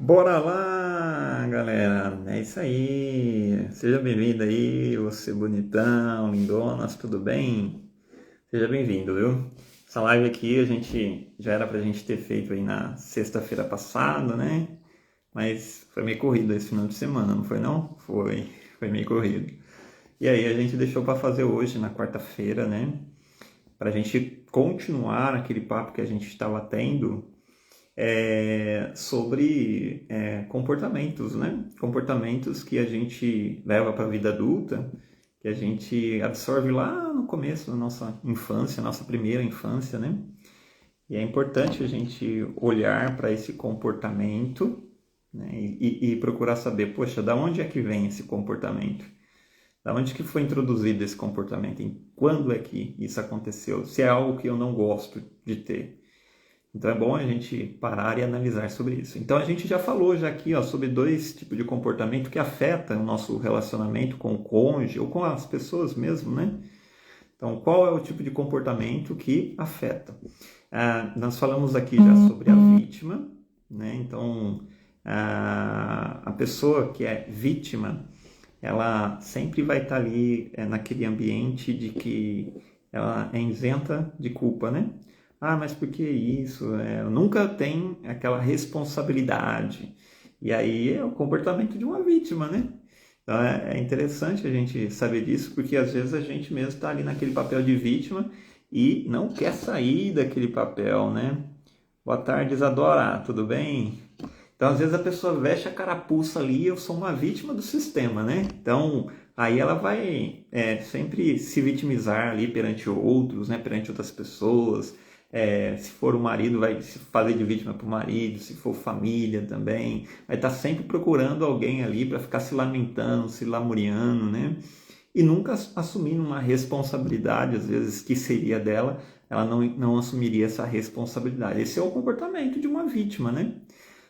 Bora lá, galera! É isso aí! Seja bem-vindo aí, você bonitão, lindonas, tudo bem? Seja bem-vindo, viu? Essa live aqui a gente já era pra gente ter feito aí na sexta-feira passada, né? Mas foi meio corrido esse final de semana, não foi não? Foi meio corrido. E aí a gente deixou pra fazer hoje, na quarta-feira, né? Pra gente continuar aquele papo que a gente estava tendo sobre comportamentos, né? Comportamentos que a gente leva para a vida adulta, que a gente absorve lá no começo da nossa infância, nossa primeira infância, né? E é importante a gente olhar para esse comportamento, né? E procurar saber, poxa, da onde é que vem esse comportamento? Da onde que foi introduzido esse comportamento? Em quando é que isso aconteceu? Se é algo que eu não gosto de ter. Então é bom a gente parar e analisar sobre isso. Então a gente já falou já aqui sobre dois tipos de comportamento que afetam o nosso relacionamento com o cônjuge ou com as pessoas mesmo, né? Então qual é o tipo de comportamento que afeta? Nós falamos aqui já sobre a vítima, né? Então a pessoa que é vítima, ela sempre vai estar ali naquele ambiente de que ela é isenta de culpa, né? Ah, mas por que isso? Nunca tem aquela responsabilidade. E aí é o comportamento de uma vítima, né? Então é interessante a gente saber disso, porque às vezes a gente mesmo está ali naquele papel de vítima e não quer sair daquele papel, né? Boa tarde, Isadora, tudo bem? Então, às vezes a pessoa veste a carapuça ali, eu sou uma vítima do sistema, né? Então, aí ela vai sempre se vitimizar ali perante outros, né? Perante outras pessoas. Se for o marido, vai se fazer de vítima para o marido. Se for família também, vai estar sempre procurando alguém ali para ficar se lamentando, se lamuriando, né? E nunca assumindo uma responsabilidade, às vezes, que seria dela, ela não assumiria essa responsabilidade. Esse é o comportamento de uma vítima, né?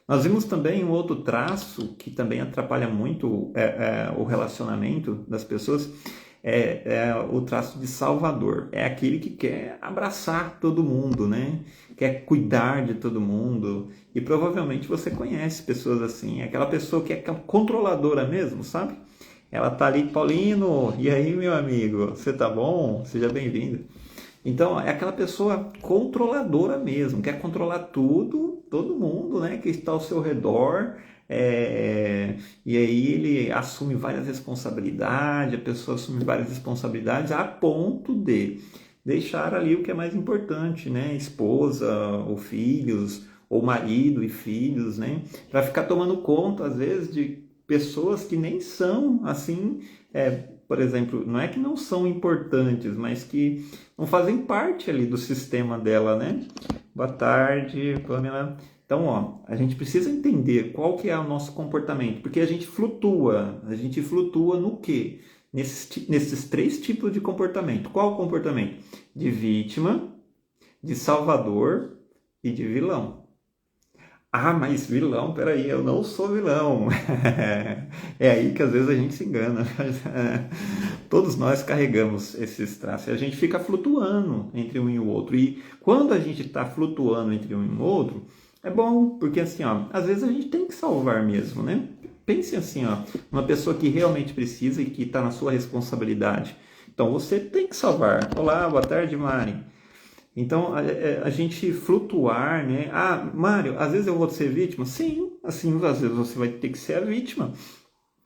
Nós vimos também um outro traço que também atrapalha muito o relacionamento das pessoas, o traço de salvador. É aquele que quer abraçar todo mundo, né? Quer cuidar de todo mundo. E provavelmente você conhece pessoas assim. É aquela pessoa que é controladora mesmo, sabe? Ela tá ali, Paulino, e aí, meu amigo, você tá bom? Seja bem-vindo. Então, é aquela pessoa controladora mesmo, quer controlar tudo, todo mundo, né, que está ao seu redor, e aí ele assume várias responsabilidades, a pessoa assume várias responsabilidades a ponto de deixar ali o que é mais importante, né, esposa ou filhos, ou marido e filhos, né, para ficar tomando conta, às vezes, de pessoas que nem são, assim, por exemplo, não é que não são importantes, mas que não fazem parte ali do sistema dela, né? Boa tarde, Pamela. Então, a gente precisa entender qual que é o nosso comportamento, porque a gente flutua no quê? Nesses três tipos de comportamento. Qual o comportamento? De vítima, de salvador e de vilão. Ah, mas vilão, peraí, eu não sou vilão. É aí que às vezes a gente se engana. Todos nós carregamos esses traços. A gente fica flutuando entre um e o outro. E quando a gente está flutuando entre um e o outro, é bom, porque assim, às vezes a gente tem que salvar mesmo, né? Pense assim, uma pessoa que realmente precisa e que está na sua responsabilidade. Então você tem que salvar. Olá, boa tarde, Mari. Então, a gente flutuar, né? Ah, Mário, às vezes eu vou ser vítima? Sim, assim, às vezes você vai ter que ser a vítima.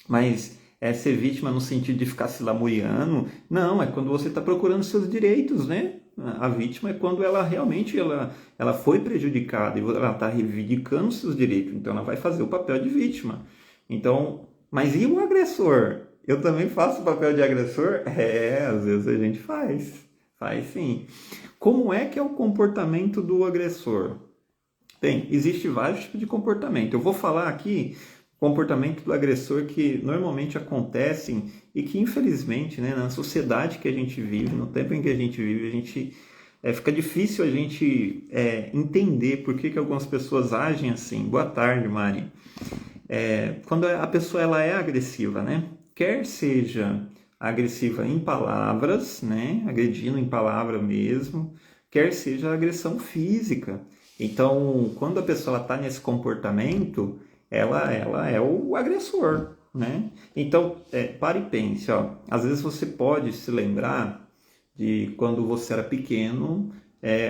Mas ser vítima no sentido de ficar se lamuriando, não, é quando você está procurando seus direitos, né? A vítima é quando ela realmente ela foi prejudicada e ela está reivindicando seus direitos. Então, ela vai fazer o papel de vítima. Então, mas e o agressor? Eu também faço o papel de agressor? Às vezes a gente faz. Faz sim. Como é que é o comportamento do agressor? Bem, existe vários tipos de comportamento. Eu vou falar aqui o comportamento do agressor que normalmente acontecem e que infelizmente, né, na sociedade que a gente vive, no tempo em que a gente vive, fica difícil a gente entender por que algumas pessoas agem assim. Boa tarde, Mari. Quando a pessoa ela é agressiva, né? Quer seja agressiva em palavras, né? Agredindo em palavra mesmo, quer seja agressão física. Então, quando a pessoa está nesse comportamento, ela é o agressor, né? Então, pare e pense, ó. Às vezes você pode se lembrar de quando você era pequeno,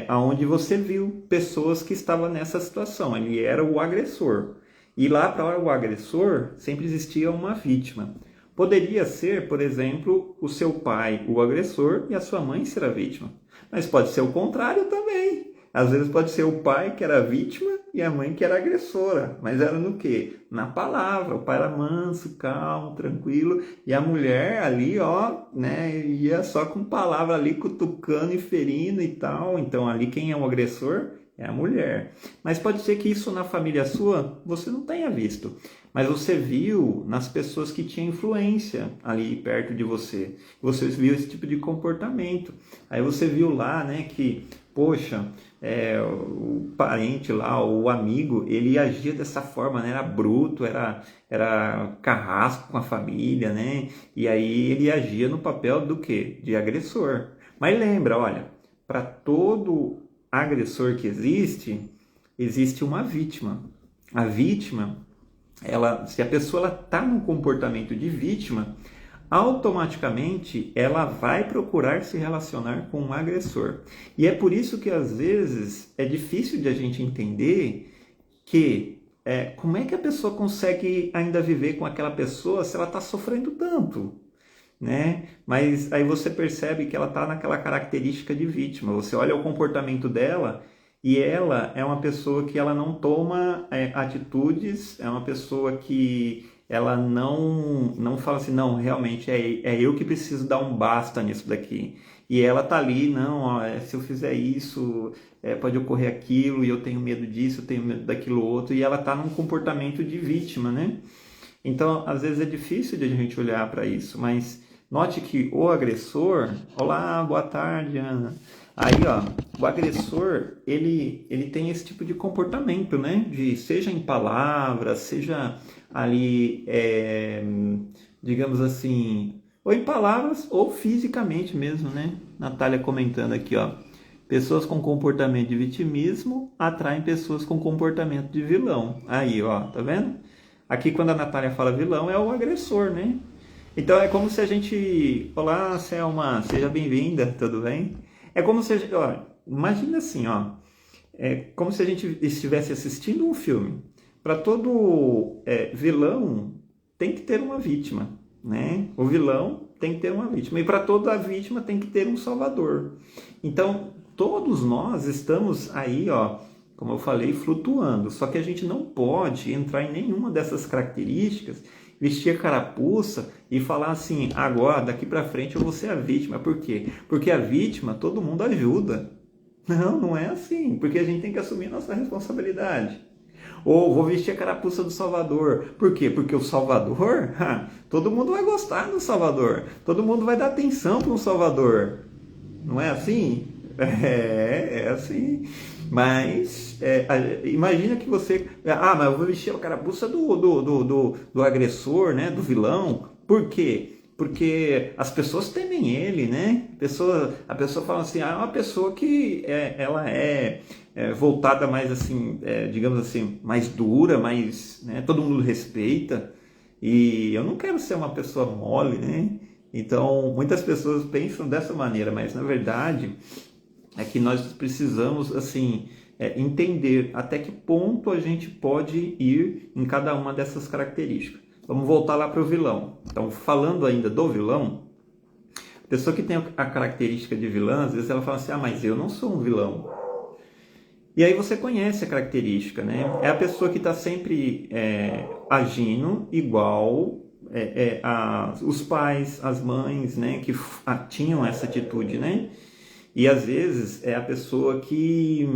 aonde você viu pessoas que estavam nessa situação. Ele era o agressor. E lá para o agressor sempre existia uma vítima. Poderia ser, por exemplo, o seu pai o agressor e a sua mãe ser a vítima. Mas pode ser o contrário também. Às vezes pode ser o pai que era a vítima e a mãe que era a agressora. Mas era no quê? Na palavra. O pai era manso, calmo, tranquilo. E a mulher ali, ó, né, ia só com palavra ali, cutucando e ferindo e tal. Então ali quem é o agressor é a mulher. Mas pode ser que isso na família sua você não tenha visto. Mas você viu nas pessoas que tinham influência ali perto de você. Você viu esse tipo de comportamento. Aí você viu lá, né, que, poxa, o parente lá, o amigo, ele agia dessa forma, né? Era bruto, era carrasco com a família, né? E aí ele agia no papel do quê? De agressor. Mas lembra, olha, para todo agressor que existe uma vítima. A vítima, se a pessoa está num comportamento de vítima, automaticamente ela vai procurar se relacionar com um agressor. E é por isso que às vezes é difícil de a gente entender que como é que a pessoa consegue ainda viver com aquela pessoa se ela está sofrendo tanto, né? Mas aí você percebe que ela está naquela característica de vítima. Você olha o comportamento dela e ela é uma pessoa que ela não toma atitudes, é uma pessoa que ela não fala assim, não, realmente é eu que preciso dar um basta nisso daqui. E ela tá ali, não, ó, se eu fizer isso, pode ocorrer aquilo, e eu tenho medo disso, eu tenho medo daquilo outro, e ela tá num comportamento de vítima, né? Então, às vezes é difícil de a gente olhar para isso, mas note que o agressor... Olá, boa tarde, Ana. Aí, ó, o agressor, ele tem esse tipo de comportamento, né? Seja em palavras, seja ali, digamos assim, ou em palavras ou fisicamente mesmo, né? Natália comentando aqui, ó. Pessoas com comportamento de vitimismo atraem pessoas com comportamento de vilão. Aí, ó, tá vendo? Aqui, quando a Natália fala vilão, é o agressor, né? Então, é como se a gente... Olá, Selma, seja bem-vinda, tudo bem? É como se... Ó, imagina assim, ó. É como se a gente estivesse assistindo um filme. Para todo vilão, tem que ter uma vítima, né? O vilão tem que ter uma vítima. E para toda vítima, tem que ter um salvador. Então, todos nós estamos aí, ó, como eu falei, flutuando. Só que a gente não pode entrar em nenhuma dessas características, vestir a carapuça e falar assim, agora, daqui para frente eu vou ser a vítima. Por quê? Porque a vítima, todo mundo ajuda. Não é assim. Porque a gente tem que assumir nossa responsabilidade. Ou vou vestir a carapuça do Salvador. Por quê? Porque o Salvador, todo mundo vai gostar do Salvador. Todo mundo vai dar atenção para o Salvador. Não é assim? É assim. Mas imagina que você... mas eu vou vestir a carapuça do agressor, né? Do vilão. Por quê? Porque as pessoas temem ele, né? A pessoa fala assim, é uma pessoa que ela é voltada mais assim, digamos assim, mais dura, mais, né? Todo mundo respeita. E eu não quero ser uma pessoa mole, né? Então, muitas pessoas pensam dessa maneira, mas na verdade é que nós precisamos, assim, entender até que ponto a gente pode ir em cada uma dessas características. Vamos voltar lá para o vilão. Então, falando ainda do vilão, a pessoa que tem a característica de vilã, às vezes ela fala assim, mas eu não sou um vilão. E aí você conhece a característica, né? É a pessoa que está sempre agindo igual os pais, as mães, né? Que tinham essa atitude, né? E às vezes é a pessoa que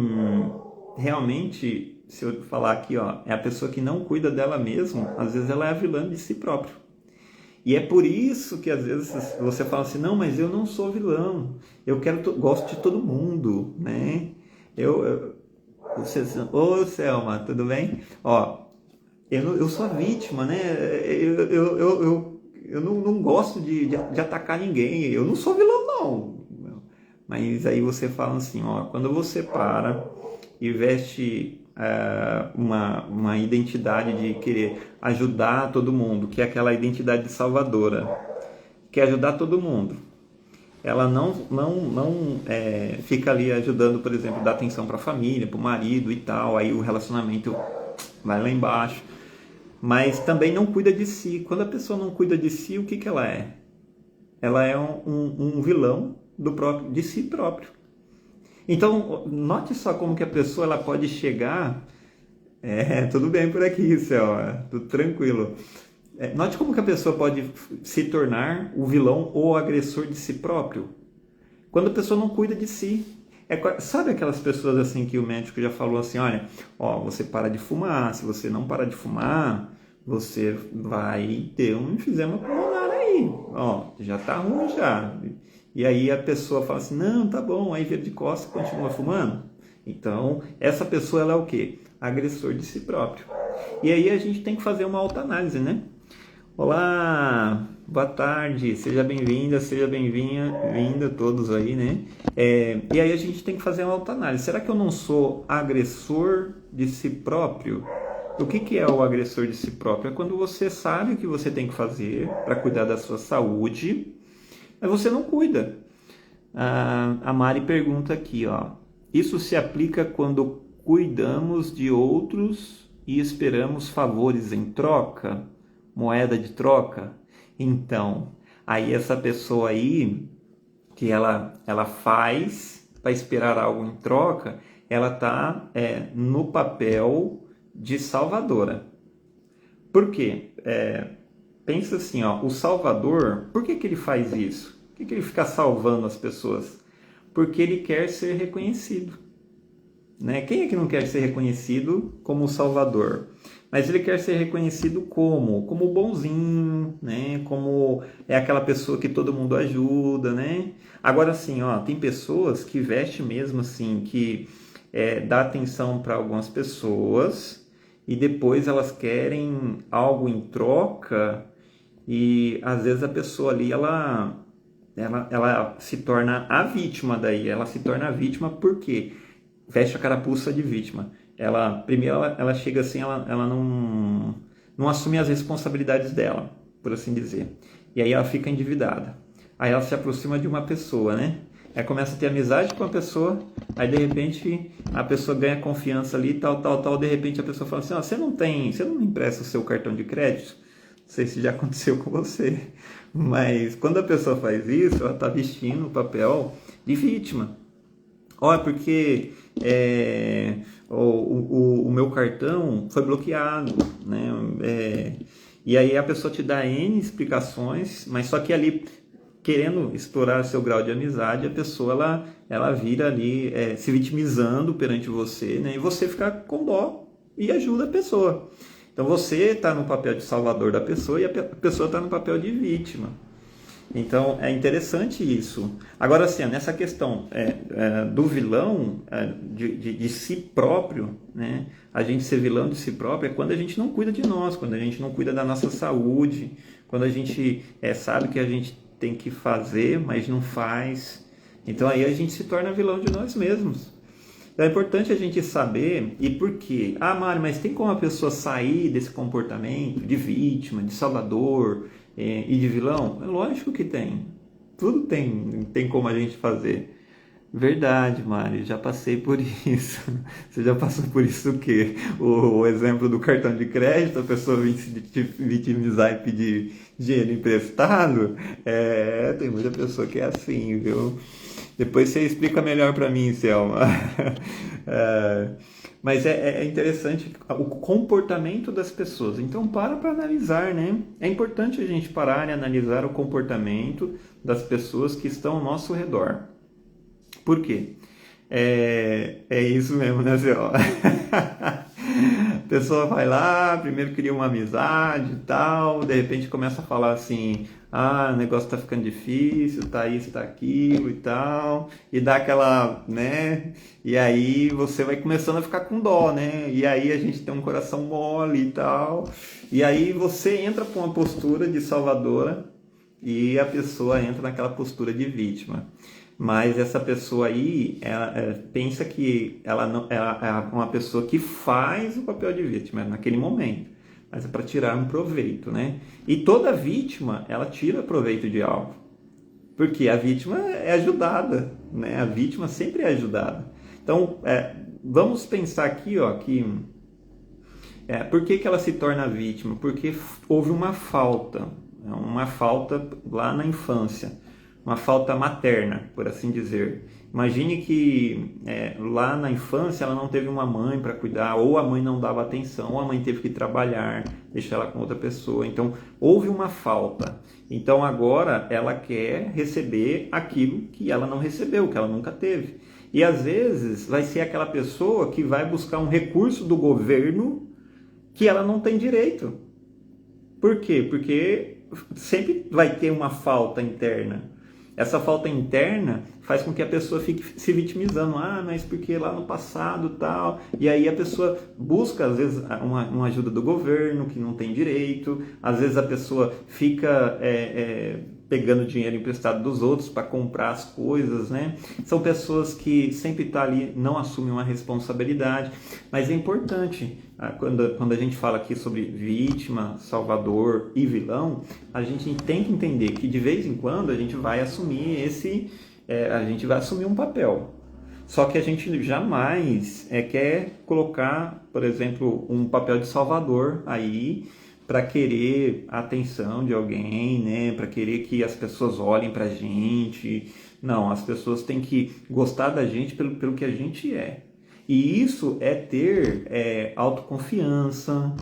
realmente, se eu falar aqui, ó, é a pessoa que não cuida dela mesma, às vezes ela é a vilã de si própria. E é por isso que às vezes você fala assim, não, mas eu não sou vilão, eu gosto de todo mundo, né? Ô Selma, tudo bem? Ó, eu sou a vítima, né? Eu não gosto de atacar ninguém, eu não sou vilão não. Mas aí você fala assim, ó, quando você para e veste uma identidade de querer ajudar todo mundo, que é aquela identidade de salvadora, quer ajudar todo mundo. Ela não fica ali ajudando, por exemplo, dar atenção para a família, para o marido e tal, aí o relacionamento vai lá embaixo. Mas também não cuida de si. Quando a pessoa não cuida de si, o que ela é? Ela é um vilão de si próprio. Então, note só como que a pessoa ela pode chegar... tudo bem por aqui, Céu, tudo tranquilo. Note como que a pessoa pode se tornar o vilão ou o agressor de si próprio. Quando a pessoa não cuida de si. Sabe aquelas pessoas assim que o médico já falou assim, olha, você para de fumar, se você não parar de fumar, você vai ter um enfisema pulmonar aí, já tá ruim já. E aí a pessoa fala assim, não, tá bom, aí vira de costas e continua fumando. Então, essa pessoa ela é o quê? Agressor de si próprio. E aí a gente tem que fazer uma autoanálise, né? Olá, boa tarde, seja bem-vinda, seja bem-vinda todos aí, né? E aí a gente tem que fazer uma autoanálise. Será que eu não sou agressor de si próprio? O que é o agressor de si próprio? É quando você sabe o que você tem que fazer para cuidar da sua saúde, mas você não cuida. A Mari pergunta aqui, isso se aplica quando cuidamos de outros e esperamos favores em troca? Moeda de troca? Então, aí essa pessoa aí, que ela faz para esperar algo em troca, ela está no papel de salvadora. Por quê? Pensa assim, o salvador, por que ele faz isso? Por que ele fica salvando as pessoas? Porque ele quer ser reconhecido. Né? Quem é que não quer ser reconhecido como salvador? Mas ele quer ser reconhecido como bonzinho, né? Como aquela pessoa que todo mundo ajuda, né? Agora sim, tem pessoas que vestem mesmo assim, que dá atenção para algumas pessoas e depois elas querem algo em troca e às vezes a pessoa ali ela se torna a vítima daí. Ela se torna a vítima porque veste a carapuça de vítima. Primeiro ela chega assim, ela não assume as responsabilidades dela, por assim dizer. E aí ela fica endividada. Aí ela se aproxima de uma pessoa, né? Aí começa a ter amizade com a pessoa, aí de repente a pessoa ganha confiança ali, tal, de repente a pessoa fala assim, você não me empresta o seu cartão de crédito? Não sei se já aconteceu com você, mas quando a pessoa faz isso, ela está vestindo o papel de vítima. Porque o meu cartão foi bloqueado, né? E aí a pessoa te dá N explicações, mas só que ali, querendo explorar seu grau de amizade, a pessoa ela vira ali se vitimizando perante você, né? E você fica com dó e ajuda a pessoa. Então você está no papel de salvador da pessoa e a pessoa está no papel de vítima. Então é interessante isso. Agora assim, nessa questão do vilão de si próprio, né? A gente ser vilão de si próprio é quando a gente não cuida de nós, quando a gente não cuida da nossa saúde, quando a gente sabe que a gente tem que fazer, mas não faz. Então aí a gente se torna vilão de nós mesmos. Então é importante a gente saber e por quê. Mário, mas tem como a pessoa sair desse comportamento de vítima, de salvador e de vilão? É lógico que tem. Tudo tem como a gente fazer. Verdade, Mário, já passei por isso. Você já passou por isso o quê? O exemplo do cartão de crédito, a pessoa vir se vitimizar e pedir dinheiro emprestado? Tem muita pessoa que é assim, viu? Depois você explica melhor para mim, Selma. Mas é interessante o comportamento das pessoas. Então, para analisar, né? É importante a gente parar e analisar o comportamento das pessoas que estão ao nosso redor. Por quê? É isso mesmo, né, Selma? A pessoa vai lá, primeiro cria uma amizade e tal, de repente começa a falar assim, o negócio tá ficando difícil, tá isso, tá aquilo e tal, e dá aquela, né, e aí você vai começando a ficar com dó, né, e aí a gente tem um coração mole e tal, e aí você entra com uma postura de salvadora e a pessoa entra naquela postura de vítima. Mas essa pessoa aí, ela pensa que ela é uma pessoa que faz o papel de vítima naquele momento, mas é para tirar um proveito, né? E toda vítima, ela tira proveito de algo, porque a vítima é ajudada, né? A vítima sempre é ajudada. Então, vamos pensar aqui, ó, que por que ela se torna vítima? Porque houve uma falta lá na infância, uma falta materna, por assim dizer. Imagine que lá na infância ela não teve uma mãe para cuidar, ou a mãe não dava atenção, ou a mãe teve que trabalhar, deixar ela com outra pessoa. Então, houve uma falta. Então, agora ela quer receber aquilo que ela não recebeu, que ela nunca teve. E às vezes vai ser aquela pessoa que vai buscar um recurso do governo que ela não tem direito. Por quê? Porque sempre vai ter uma falta interna. Essa falta interna faz com que a pessoa fique se vitimizando. Mas porque lá no passado tal. E aí a pessoa busca, às vezes, uma ajuda do governo que não tem direito. Às vezes a pessoa fica pegando dinheiro emprestado dos outros para comprar as coisas, né? São pessoas que sempre estão ali, não assumem uma responsabilidade. Mas é importante, quando a gente fala aqui sobre vítima, salvador e vilão, a gente tem que entender que de vez em quando a gente vai assumir um papel. Só que a gente jamais quer colocar, por exemplo, um papel de salvador aí para querer a atenção de alguém, né? Para querer que as pessoas olhem para a gente. Não, as pessoas têm que gostar da gente pelo que a gente é. E isso é ter autoconfiança,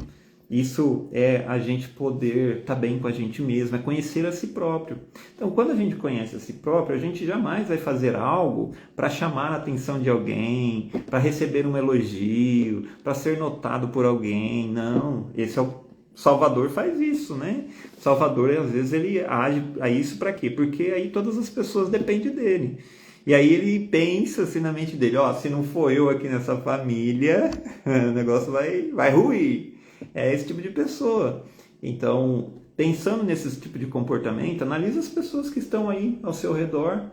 isso é a gente poder estar bem com a gente mesmo, é conhecer a si próprio. Então, quando a gente conhece a si próprio, a gente jamais vai fazer algo para chamar a atenção de alguém, para receber um elogio, para ser notado por alguém. Não, esse é o Salvador faz isso, né? Salvador, às vezes, ele age a isso para quê? Porque aí todas as pessoas dependem dele. E aí ele pensa assim na mente dele, se não for eu aqui nessa família, o negócio vai ruir. É esse tipo de pessoa. Então, pensando nesse tipo de comportamento, analise as pessoas que estão aí ao seu redor,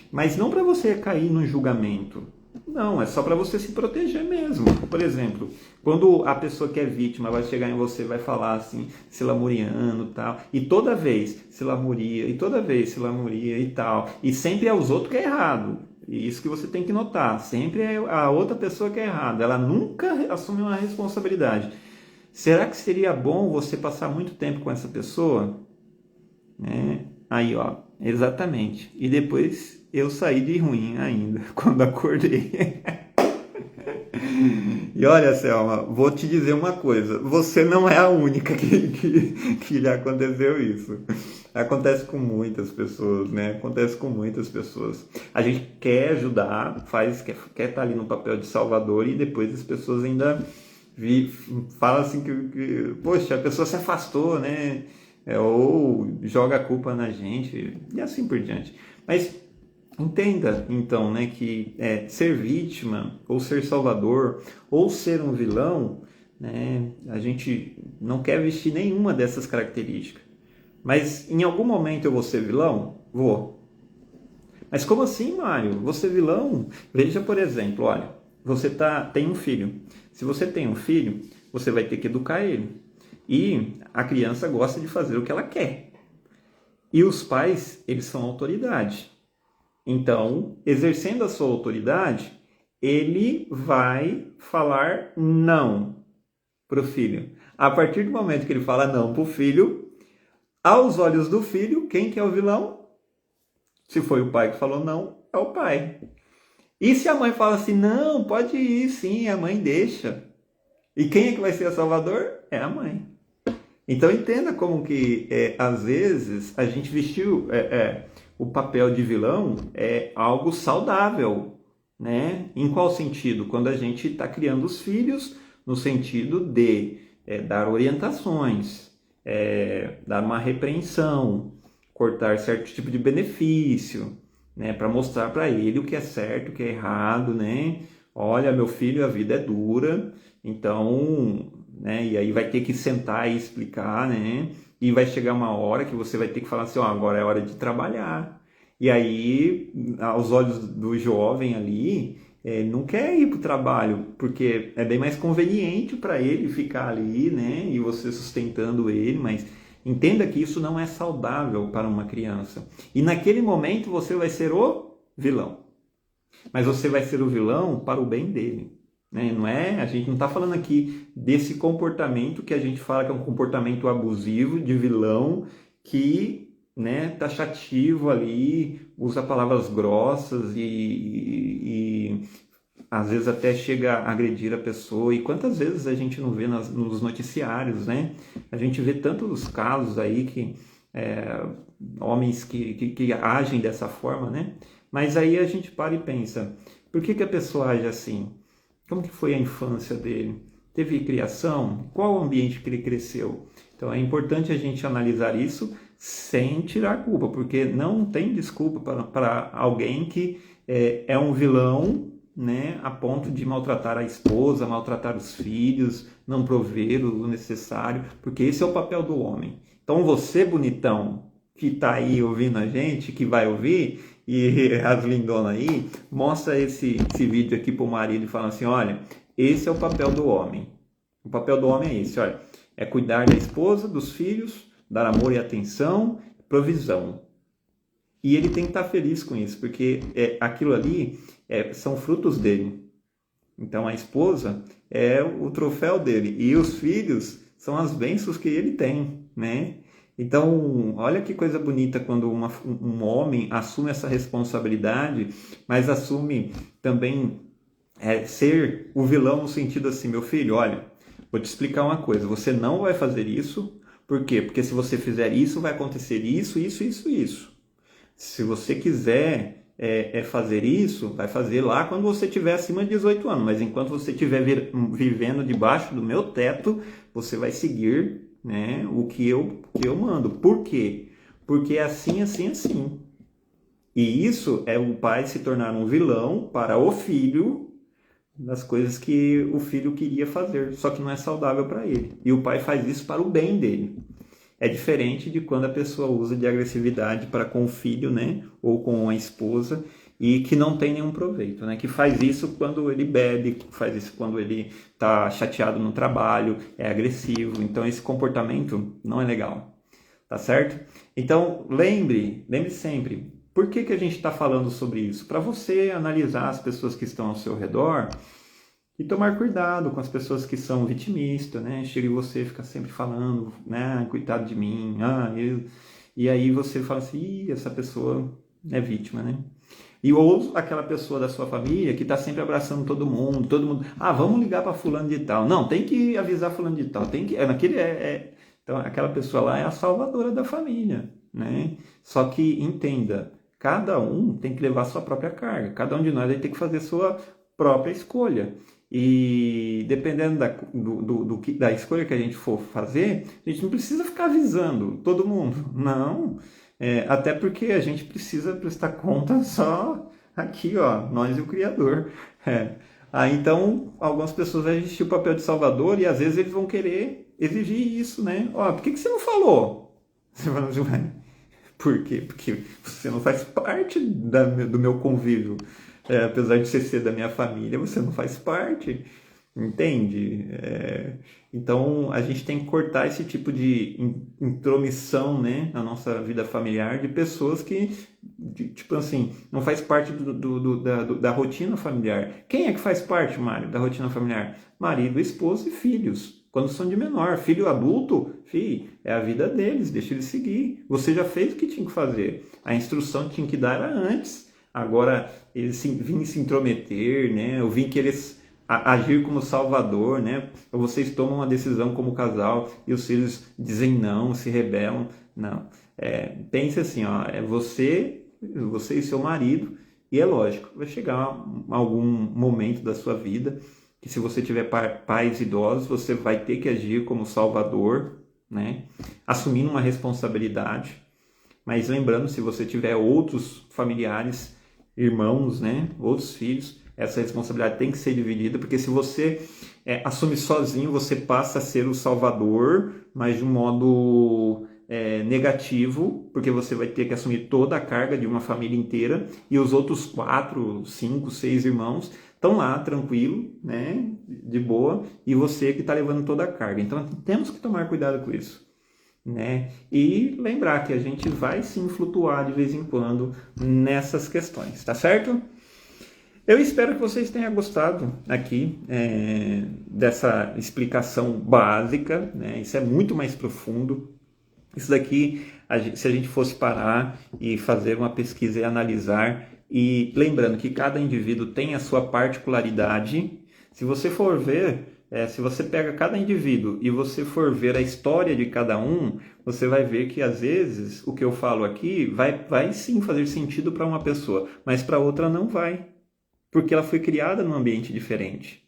mas não para você cair no julgamento. Não, é só para você se proteger mesmo. Por exemplo, quando a pessoa que é vítima vai chegar em você e vai falar assim, se lamuriando e tal, e toda vez se lamuria, e toda vez se lamuria e tal, e sempre é os outros que é errado. E isso que você tem que notar, sempre é a outra pessoa que é errada, ela nunca assume uma responsabilidade. Será que seria bom você passar muito tempo com essa pessoa? Aí, exatamente. E depois eu saí de ruim ainda, quando acordei. E olha, Selma, vou te dizer uma coisa. Você não é a única que lhe aconteceu isso. Acontece com muitas pessoas, né? Acontece com muitas pessoas. A gente quer ajudar, quer estar ali no papel de salvador e depois as pessoas ainda falam assim que poxa, a pessoa se afastou, né? Ou joga a culpa na gente e assim por diante. Mas entenda, então, né, que ser vítima, ou ser salvador, ou ser um vilão, né, a gente não quer vestir nenhuma dessas características. Mas em algum momento eu vou ser vilão? Vou. Mas como assim, Mário? Vou ser vilão? Veja, por exemplo, olha, você tem um filho. Se você tem um filho, você vai ter que educar ele. E a criança gosta de fazer o que ela quer. E os pais, eles são autoridade. Então, exercendo a sua autoridade, ele vai falar não para o filho. A partir do momento que ele fala não para o filho, aos olhos do filho, quem que é o vilão? Se foi o pai que falou não, é o pai. E se a mãe fala assim, não, pode ir sim, a mãe deixa. E quem é que vai ser a salvador? É a mãe. Então entenda como que, às vezes, a gente vestiu o papel de vilão é algo saudável, né? Em qual sentido? Quando a gente está criando os filhos no sentido de dar orientações, dar uma repreensão, cortar certo tipo de benefício, né? Para mostrar para ele o que é certo, o que é errado, né? Olha, meu filho, a vida é dura, então... né? E aí vai ter que sentar e explicar, né? E vai chegar uma hora que você vai ter que falar assim, agora é hora de trabalhar. E aí, aos olhos do jovem ali, não quer ir para o trabalho, porque é bem mais conveniente para ele ficar ali, né? E você sustentando ele, mas entenda que isso não é saudável para uma criança. E naquele momento você vai ser o vilão. Mas você vai ser o vilão para o bem dele. Né? Não é, a gente não está falando aqui desse comportamento que a gente fala que é um comportamento abusivo, de vilão, que, né, taxativo ali, usa palavras grossas e às vezes até chega a agredir a pessoa. E quantas vezes a gente não vê nos noticiários, né? A gente vê tantos casos aí que homens que agem dessa forma, né? Mas aí a gente para e pensa, por que a pessoa age assim? Como que foi a infância dele? Teve criação? Qual o ambiente que ele cresceu? Então é importante a gente analisar isso sem tirar culpa, porque não tem desculpa para alguém que é um vilão, né, a ponto de maltratar a esposa, maltratar os filhos, não prover o necessário, porque esse é o papel do homem. Então você, bonitão, que está aí ouvindo a gente, que vai ouvir, e as lindonas aí, mostra esse vídeo aqui para o marido e fala assim, olha, esse é o papel do homem. O papel do homem é esse, olha, é cuidar da esposa, dos filhos, dar amor e atenção, provisão. E ele tem que estar feliz com isso, porque aquilo ali são frutos dele. Então a esposa é o troféu dele e os filhos são as bênçãos que ele tem, né? Então, olha que coisa bonita quando um homem assume essa responsabilidade, mas assume também ser o vilão no sentido assim, meu filho, olha, vou te explicar uma coisa, você não vai fazer isso, por quê? Porque se você fizer isso, vai acontecer isso, isso, isso, isso. Se você quiser fazer isso, vai fazer lá quando você tiver acima de 18 anos, mas enquanto você estiver vivendo debaixo do meu teto, você vai seguir, né, o que eu mando. Por quê? Porque é assim, assim, assim. E isso é o pai se tornar um vilão para o filho das coisas que o filho queria fazer, só que não é saudável para ele. E o pai faz isso para o bem dele. É diferente de quando a pessoa usa de agressividade para com o filho, né, ou com a esposa, e que não tem nenhum proveito, né? Que faz isso quando ele bebe, faz isso quando ele está chateado no trabalho, é agressivo. Então esse comportamento não é legal, tá certo? Então lembre sempre, por que a gente está falando sobre isso? Para você analisar as pessoas que estão ao seu redor e tomar cuidado com as pessoas que são vitimistas, né? Chega e você fica sempre falando, né? Coitado de mim, E aí você fala assim, ih, essa pessoa é vítima, né? E ou aquela pessoa da sua família que está sempre abraçando todo mundo, vamos ligar para fulano de tal. Não, tem que avisar fulano de tal, tem que... Então, aquela pessoa lá é a salvadora da família, né? Só que, entenda, cada um tem que levar a sua própria carga, cada um de nós vai ter que fazer sua própria escolha. E dependendo da escolha que a gente for fazer, a gente não precisa ficar avisando todo mundo, não. Até porque a gente precisa prestar conta só aqui, ó, nós e o Criador. Então, algumas pessoas vão existir o papel de salvador e às vezes eles vão querer exigir isso, né? Ó, por que você não falou? Você fala, por quê? Porque você não faz parte do meu convívio. Apesar de você ser da minha família, você não faz parte, entende? Então, a gente tem que cortar esse tipo de intromissão, né, na nossa vida familiar de pessoas que, tipo assim, não faz parte da rotina familiar. Quem é que faz parte, Mário, da rotina familiar? Marido, esposa e filhos. Quando são de menor, filho adulto, é a vida deles, deixa eles seguir. Você já fez o que tinha que fazer. A instrução que tinha que dar era antes. Agora, eles vêm se intrometer, né? Eu vim querer agir como salvador, né? Ou vocês tomam uma decisão como casal e os filhos dizem não, se rebelam. Não. Pense assim, ó, você e seu marido, e é lógico, vai chegar algum momento da sua vida que se você tiver pais idosos, você vai ter que agir como salvador, né? Assumindo uma responsabilidade. Mas lembrando, se você tiver outros familiares, irmãos, né, outros filhos, essa responsabilidade tem que ser dividida, porque se você assume sozinho, você passa a ser o salvador, mas de um modo negativo, porque você vai ter que assumir toda a carga de uma família inteira, e os outros 4, 5, 6 irmãos estão lá, tranquilo, né, de boa, e você que está levando toda a carga. Então, temos que tomar cuidado com isso, né? E lembrar que a gente vai sim flutuar de vez em quando nessas questões, tá certo? Eu espero que vocês tenham gostado aqui dessa explicação básica, né? Isso é muito mais profundo. Isso daqui, se a gente fosse parar e fazer uma pesquisa e analisar, e lembrando que cada indivíduo tem a sua particularidade, se você for ver, se você pega cada indivíduo e você for ver a história de cada um, você vai ver que às vezes o que eu falo aqui vai sim fazer sentido para uma pessoa, mas para outra não vai, porque ela foi criada num ambiente diferente.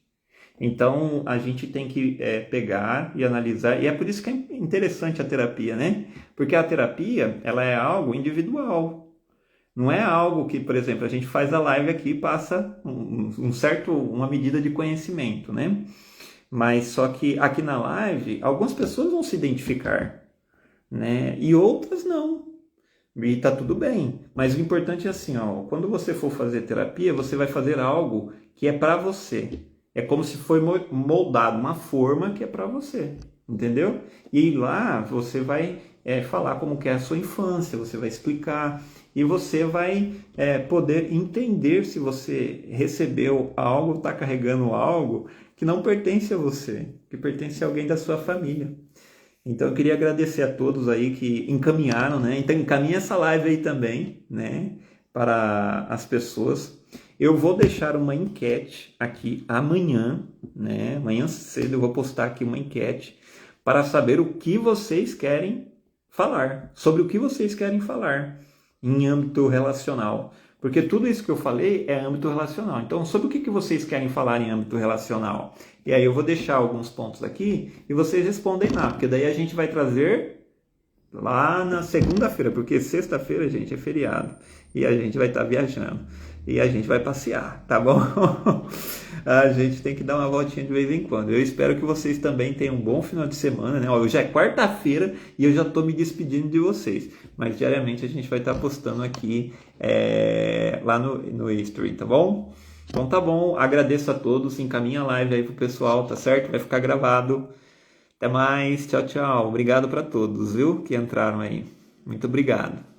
Então, a gente tem que pegar e analisar, e é por isso que é interessante a terapia, né? Porque a terapia, ela é algo individual. Não é algo que, por exemplo, a gente faz a live aqui e passa uma medida de conhecimento, né? Mas só que aqui na live, algumas pessoas vão se identificar, né? E outras não. E tá tudo bem. Mas o importante é assim, ó, quando você for fazer terapia, você vai fazer algo que é para você. É como se foi moldado uma forma que é para você, entendeu? E lá você vai falar como que é a sua infância, você vai explicar e você vai poder entender se você recebeu algo, está carregando algo que não pertence a você, que pertence a alguém da sua família. Então eu queria agradecer a todos aí que encaminharam, né? Então encaminha essa live aí também, né? Para as pessoas. Eu vou deixar uma enquete aqui amanhã, né? Amanhã cedo eu vou postar aqui uma enquete para saber o que vocês querem falar, sobre o que vocês querem falar em âmbito relacional. Porque tudo isso que eu falei é âmbito relacional. Então, sobre o que vocês querem falar em âmbito relacional? E aí eu vou deixar alguns pontos aqui e vocês respondem lá, porque daí a gente vai trazer lá na segunda-feira, porque sexta-feira, gente, é feriado e a gente vai estar viajando e a gente vai passear, tá bom? A gente tem que dar uma voltinha de vez em quando. Eu espero que vocês também tenham um bom final de semana, né? Hoje é quarta-feira e eu já estou me despedindo de vocês, mas diariamente a gente vai estar postando aqui lá no History, tá bom? Então tá bom, agradeço a todos, encaminha a live aí pro pessoal, tá certo? Vai ficar gravado. Até mais, tchau, tchau. Obrigado para todos, viu, que entraram aí. Muito obrigado.